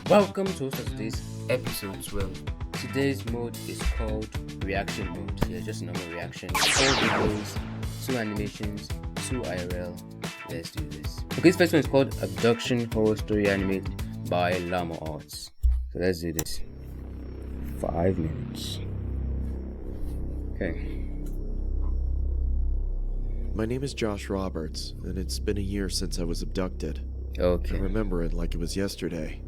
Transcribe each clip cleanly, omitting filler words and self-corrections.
Welcome to today's episode 12. Today's mode is called reaction mode. Yeah, just normal reaction. 4 videos, 2 animations, 2 IRL. Let's do this. Okay, this first one is called Abduction Horror Story Animated by Llama Arts. So let's do this. 5 minutes. Okay. My name is Josh Roberts, and it's been a year since I was abducted. Okay. I remember it like it was yesterday.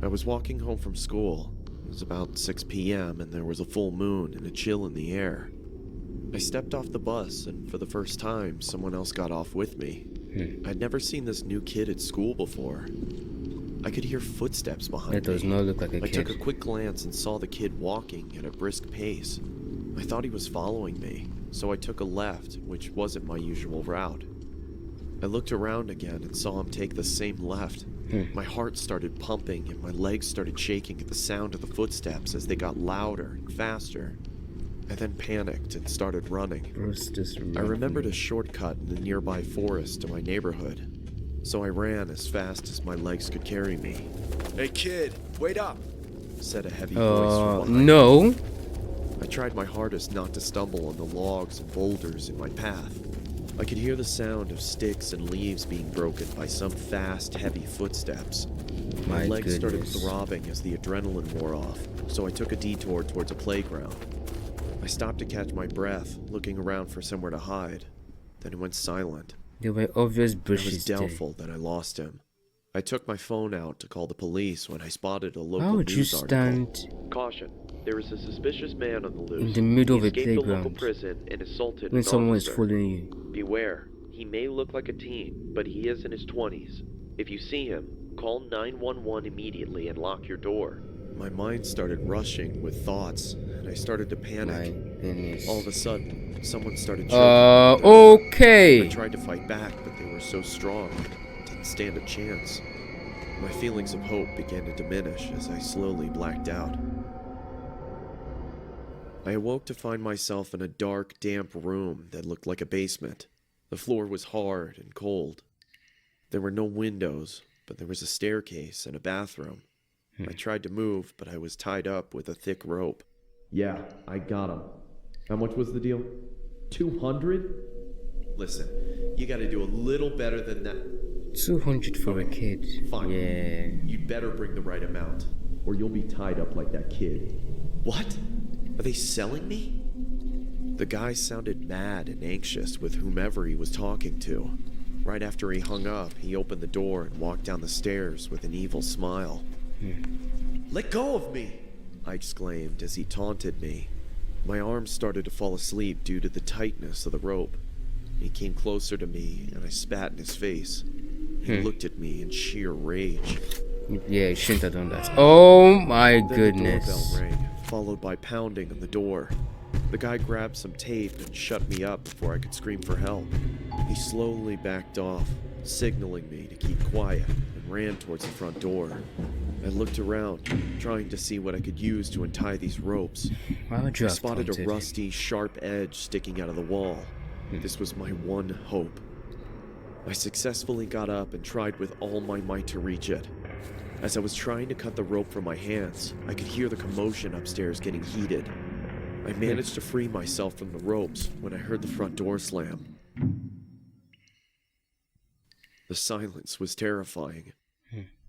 I was walking home from school. It was about 6 p.m. and there was a full moon and a chill in the air. I stepped off the bus, and for the first time, someone else got off with me. I'd never seen this new kid at school before. I could hear footsteps behind me. It does not look like a I kid. took a quick glance and saw the kid walking at a brisk pace. I thought he was following me, so I took a left, which wasn't my usual route. I looked around again and saw him take the same left. My heart started pumping and my legs started shaking at the sound of the footsteps as they got louder and faster. I then panicked and started running. I remembered a shortcut in the nearby forest to my neighborhood, so I ran as fast as my legs could carry me. "Hey kid, wait up!" said a heavy voice from behind no. me. I tried my hardest not to stumble on the logs and boulders in my path. I could hear the sound of sticks and leaves being broken by some fast, heavy footsteps. My legs started throbbing as the adrenaline wore off, so I took a detour towards a playground. I stopped to catch my breath, looking around for somewhere to hide. Then it went silent. There were obvious I bushes was doubtful that I lost him. I took my phone out to call the police when I spotted a local How would you news article. stand Caution. There is a suspicious man on the loose. in the middle of He a escaped the local playground prison and assaulted when an someone is officer. following you? Beware. He may look like a teen, but he is in his 20s. If you see him, call 911 immediately and lock your door. My mind started rushing with thoughts, and I started to My panic. goodness. All of a sudden, someone started choking me. I Okay. tried to fight back, but they were so strong, I didn't stand a chance. My feelings of hope began to diminish as I slowly blacked out. I awoke to find myself in a dark, damp room that looked like a basement. The floor was hard and cold. There were no windows, but there was a staircase and a bathroom. I tried to move, but I was tied up with a thick rope. "Yeah, I got him. How much was the deal? 200? Listen, you gotta do a little better than that. 200 for a kid. Fine. Yeah. You'd better bring the right amount, or you'll be tied up like that kid." "What? Are they selling me?" The guy sounded mad and anxious with whomever he was talking to. Right after he hung up, he opened the door and walked down the stairs with an evil smile. "Let go of me!" I exclaimed as he taunted me. My arms started to fall asleep due to the tightness of the rope. He came closer to me and I spat in his face. He looked at me in sheer rage. Yeah, you shouldn't have done that. Oh my Then goodness. the doorbell rang, followed by pounding on the door. The guy grabbed some tape and shut me up before I could scream for help. He slowly backed off, signaling me to keep quiet, and ran towards the front door. I looked around, trying to see what I could use to untie these ropes. Why would you I have spotted taunted a him? rusty, sharp edge sticking out of the wall. This was my one hope. I successfully got up and tried with all my might to reach it. As I was trying to cut the rope from my hands, I could hear the commotion upstairs getting heated. I managed to free myself from the ropes when I heard the front door slam. The silence was terrifying.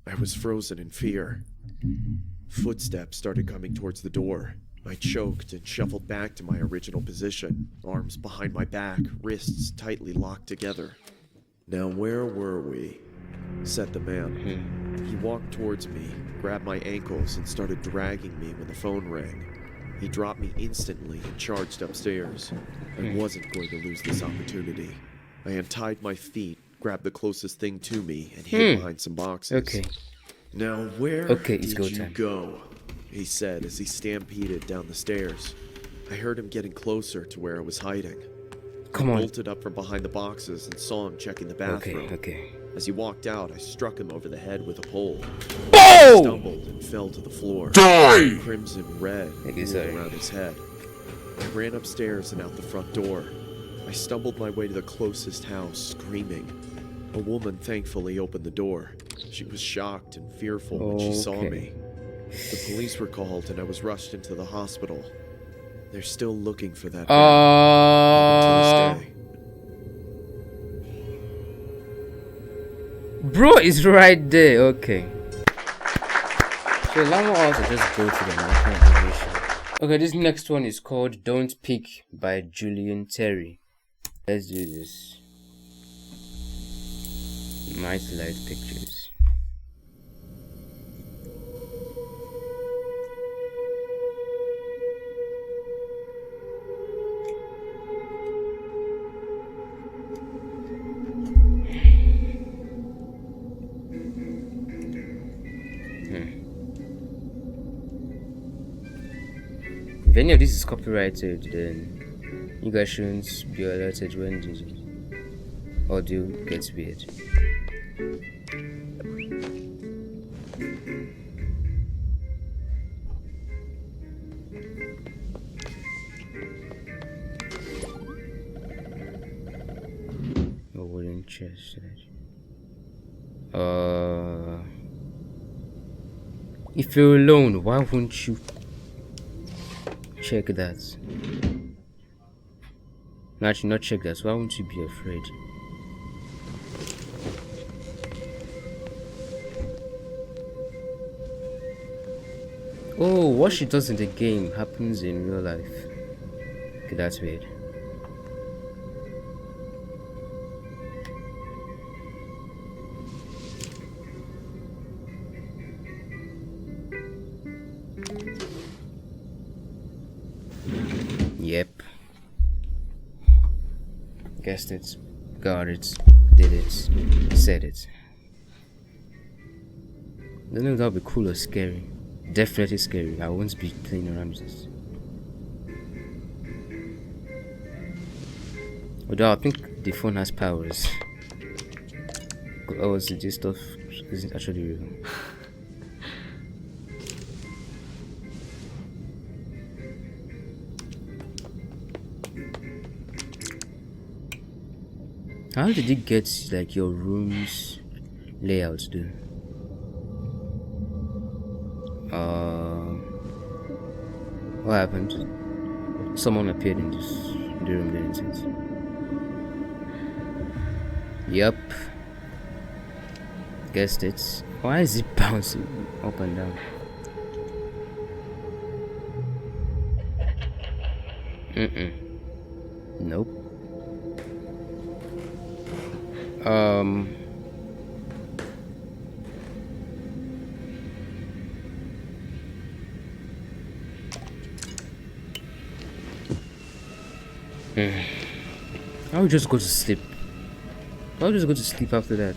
I was frozen in fear. Footsteps started coming towards the door. I choked and shuffled back to my original position, arms behind my back, wrists tightly locked together. "Now where were we?" said the man. He walked towards me, grabbed my ankles, and started dragging me when the phone rang. He dropped me instantly and charged upstairs. I wasn't going to lose this opportunity. I untied my feet, grabbed the closest thing to me, and hid behind some boxes. Okay. "Now where It's did go you time. go?" he said as he stampeded down the stairs. I heard him getting closer to where I was hiding. Come I on. bolted up from behind the boxes and saw him checking the bathroom. Okay. As he walked out, I struck him over the head with a pole. He Boom! stumbled and fell to the floor. Die! Crimson red Okay, pooled sorry. around his head. I ran upstairs and out the front door. I stumbled my way to the closest house, screaming. A woman thankfully opened the door. She was shocked and fearful when she saw Okay. me. The police were called and I was rushed into the hospital. They're still looking for that man, even to this day. Bro is right there. Okay. So now I also just go to the market animation. Okay, this next one is called Don't Peek by Julian Terry. Let's do this. Nice light pictures. If any of this is copyrighted, then you guys shouldn't be alerted when the audio gets weird. A wooden chest. If you're alone, why won't you check that? No, actually, not check that. Why won't you be afraid? Oh, what she does in the game happens in real life. Okay, that's weird. Yep. Guessed it. Got it. Did it. Said it. I don't know if that would be cool or scary. Definitely scary. I won't be playing around with this. Although I think the phone has powers. Oh, so this stuff isn't actually real. How did you get like your room's layouts, dude? What happened? Someone appeared in the room, didn't it? Yup. Guessed it. Why is it bouncing up and down? Nope. I would just go to sleep. I would just go to sleep after that.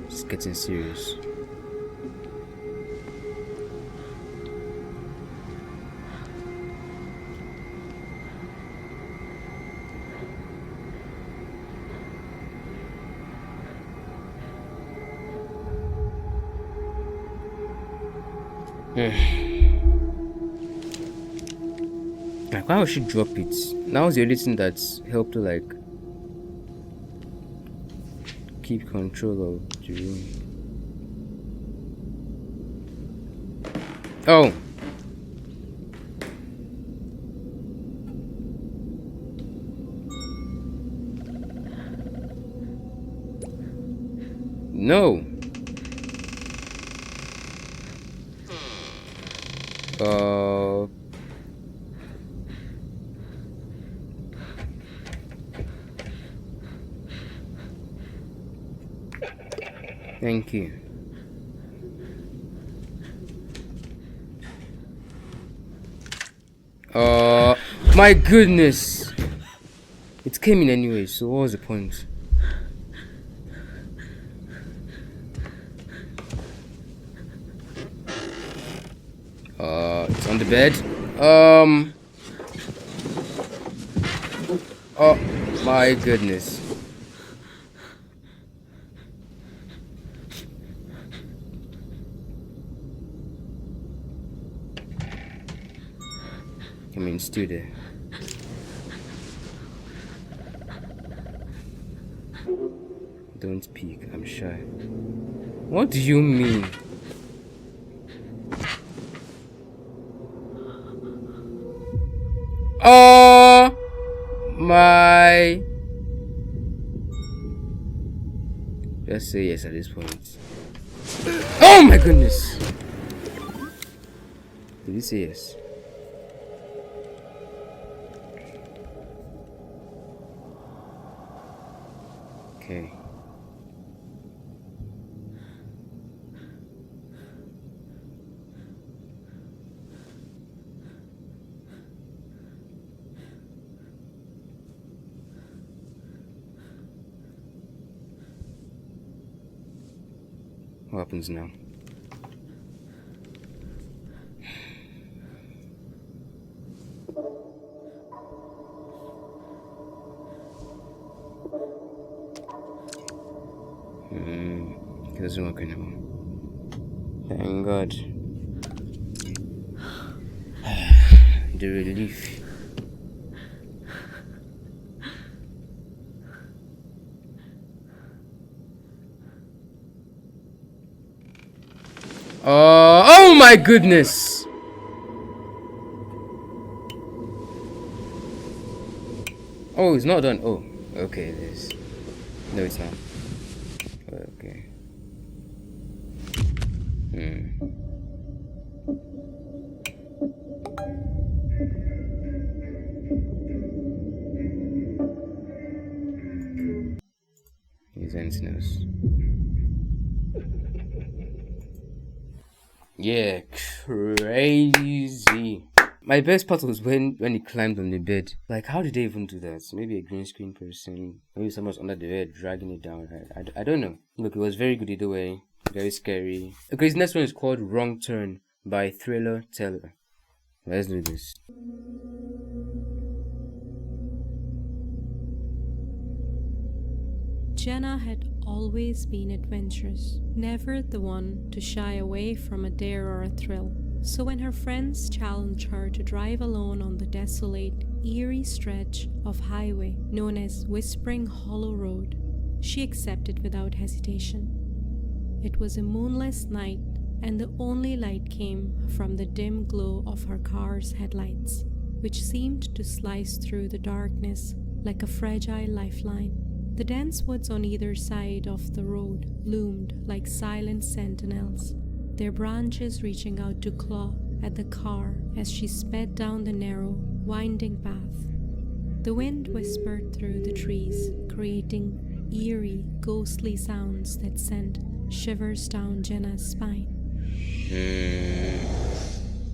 It's getting serious. Like, why would she drop it? That was the only thing that helped her, like, keep control of the room. Oh! No! Thank you. My goodness! It came in anyway, so what was the point? It's on the bed. Oh my goodness. I mean, still there. Don't peek, I'm shy. What do you mean? Oh my. Just say yes at this point. Oh my goodness. Did he say yes? Okay. What happens now? It doesn't work anymore. Thank God. The relief. Oh my goodness! Oh, it's not done. Oh, okay, it is. No, it's not. Okay. He's antennas. Yeah, crazy. My best part was when he climbed on the bed. Like, how did they even do that? Maybe a green screen person. Maybe someone's under the bed dragging it down. I don't know. Look, it was very good either way. Very scary. Okay, this next one is called Wrong Turn by Thriller Teller. Let's do this. Jenna had always been adventurous, never the one to shy away from a dare or a thrill. So when her friends challenged her to drive alone on the desolate, eerie stretch of highway known as Whispering Hollow Road, she accepted without hesitation. It was a moonless night, and the only light came from the dim glow of her car's headlights, which seemed to slice through the darkness like a fragile lifeline. The dense woods on either side of the road loomed like silent sentinels, their branches reaching out to claw at the car as she sped down the narrow, winding path. The wind whispered through the trees, creating eerie, ghostly sounds that sent shivers down Jenna's spine.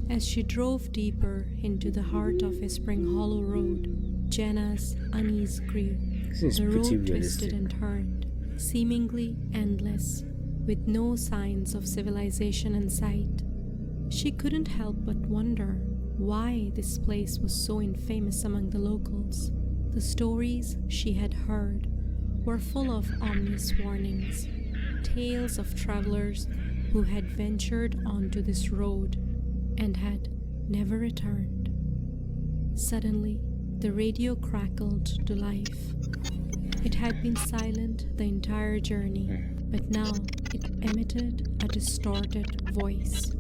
As she drove deeper into the heart of Whispering Hollow Road, Jenna's unease grew. The road twisted and turned, seemingly endless, with no signs of civilization in sight. She couldn't help but wonder why this place was so infamous among the locals. The stories she had heard were full of ominous warnings, tales of travelers who had ventured onto this road and had never returned. Suddenly, the radio crackled to life. It had been silent the entire journey, but now it emitted a distorted voice.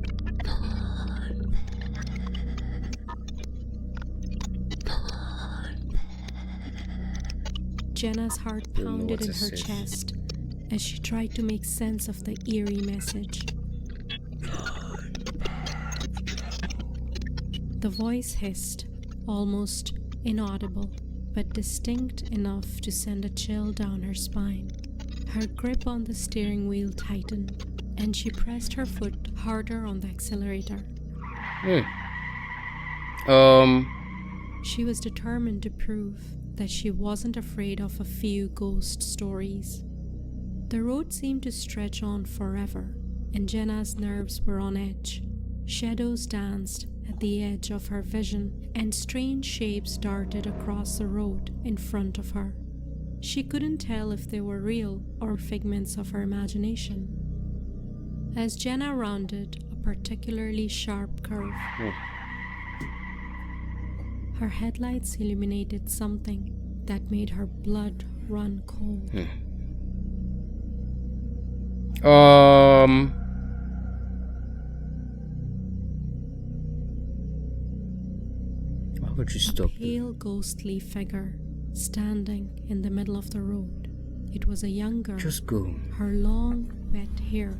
Jenna's heart pounded in her chest as she tried to make sense of the eerie message. The voice hissed, almost inaudible, but distinct enough to send a chill down her spine. Her grip on the steering wheel tightened, and she pressed her foot harder on the accelerator. She was determined to prove that she wasn't afraid of a few ghost stories. The road seemed to stretch on forever, and Jenna's nerves were on edge. Shadows danced at the edge of her vision, and strange shapes darted across the road in front of her. She couldn't tell if they were real or figments of her imagination. As Jenna rounded a particularly sharp curve, her headlights illuminated something that made her blood run cold. Why would you stop? A pale, ghostly figure standing in the middle of the road. It was a young girl. Just go. Her long, wet hair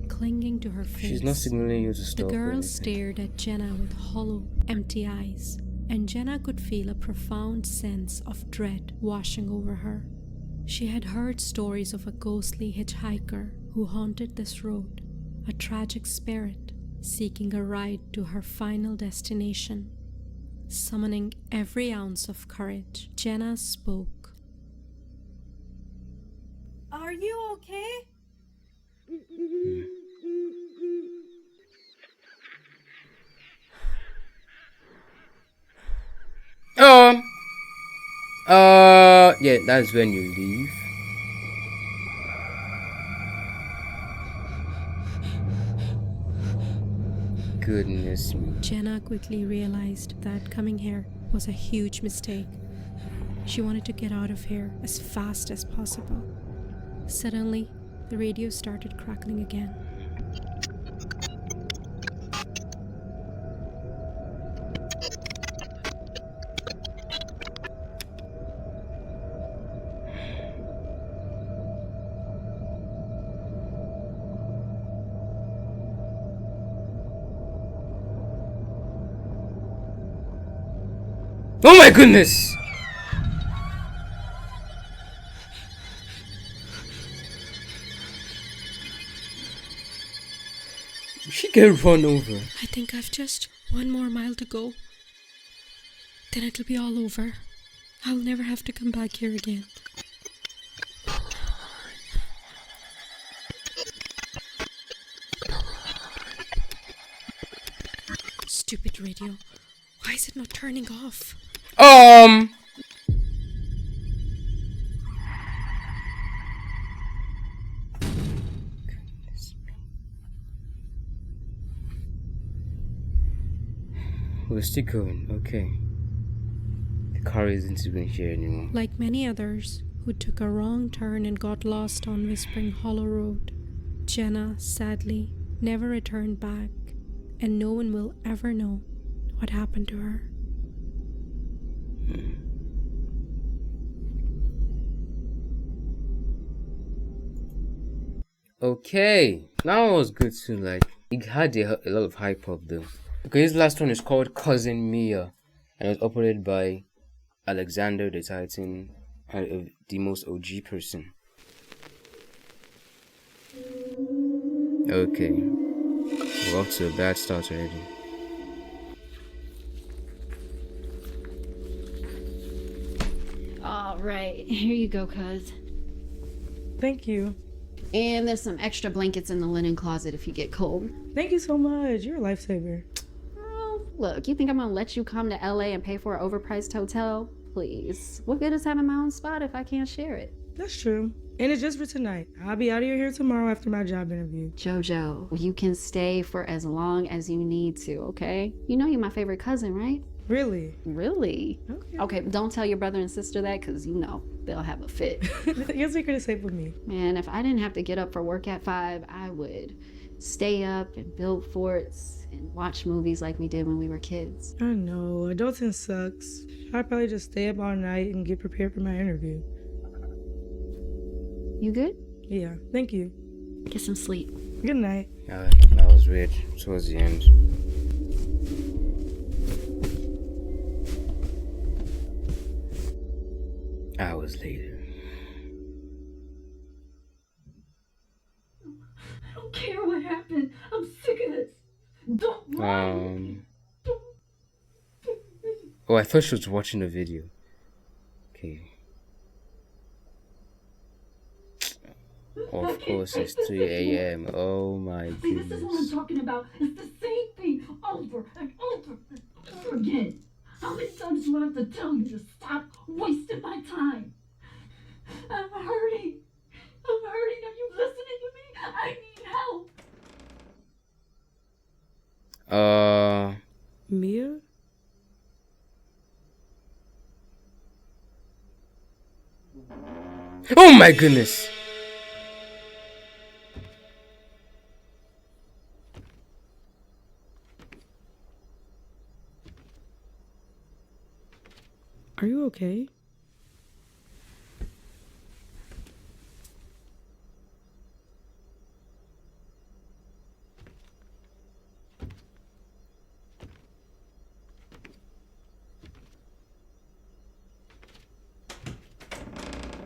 clinging to her face. She's not signaling you to stop. The or girl anything. stared at Jenna with hollow, empty eyes, and Jenna could feel a profound sense of dread washing over her. She had heard stories of a ghostly hitchhiker who haunted this road, a tragic spirit seeking a ride to her final destination. Summoning every ounce of courage, Jenna spoke. Are you okay? Yeah, that's when you leave. Goodness me. Jenna quickly realized that coming here was a huge mistake. She wanted to get out of here as fast as possible. Suddenly, the radio started crackling again. Oh my goodness! She get run over. I think I've just one more mile to go. Then it'll be all over. I'll never have to come back here again. Stupid radio. Why is it not turning off? We're still going, okay. The car isn't even here anymore. Like many others who took a wrong turn and got lost on Whispering Hollow Road, Jenna sadly never returned back, and no one will ever know what happened to her. Okay, that was good too. Like, it had a lot of hype up though. Okay, this last one is called Cousin Mia, and it was operated by Alexander the Titan, the most OG person. Okay, we're off to a bad start already. All right, here you go, cuz. Thank you. And there's some extra blankets in the linen closet if you get cold. Thank you so much. You're a lifesaver. Oh, look, you think I'm gonna let you come to LA and pay for an overpriced hotel? Please. What good is having my own spot if I can't share it? That's true. And it's just for tonight. I'll be out of here tomorrow after my job interview. Jojo, you can stay for as long as you need to, okay? You know you're my favorite cousin, right? Really? Really? Okay. Okay, don't tell your brother and sister that, because you know they'll have a fit. Your secret is safe with me. Man, if I didn't have to get up for work at 5, I would stay up and build forts and watch movies like we did when we were kids. I know. Adulting sucks. I'd probably just stay up all night and get prepared for my interview. You good? Yeah. Thank you. Get some sleep. Good night. That was weird towards the end. Hours later. I don't care what happened. I'm sick of this. Don't run. Oh, I thought she was watching the video. Okay. Of course, it's 3 a.m. Oh my See, this is what I'm goodness. talking about. It's the same thing over and over and over again. How many times do I have to tell you to stop wasting my time? I'm hurting. I'm hurting. Are you listening to me? I need help. Mia? Oh my goodness. Are you okay?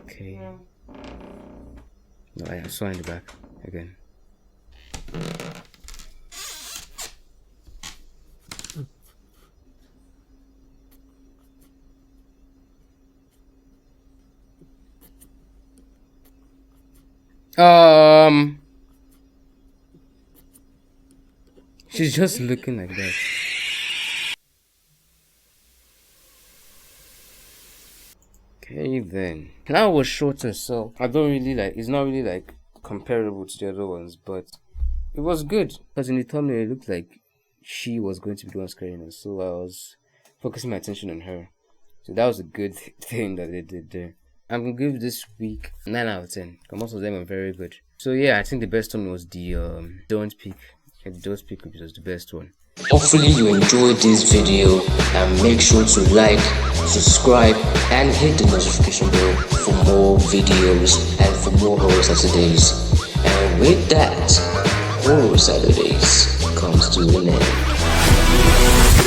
Okay. No, I saw in the back again. She's just looking like that. Okay then. That was shorter, so I don't really like. It's not really like comparable to the other ones, but it was good because in the thumbnail it looked like she was going to be the one scaring us, so I was focusing my attention on her. So that was a good thing that they did there. I'm gonna give this week 9 out of 10. Most of them are very good. So yeah, I think the best one was the Don't Peek. The Don't Peek was the best one. Hopefully you enjoyed this video, and make sure to like, subscribe and hit the notification bell for more videos and for more Horror Saturdays. And with that, Horror Saturdays comes to an end.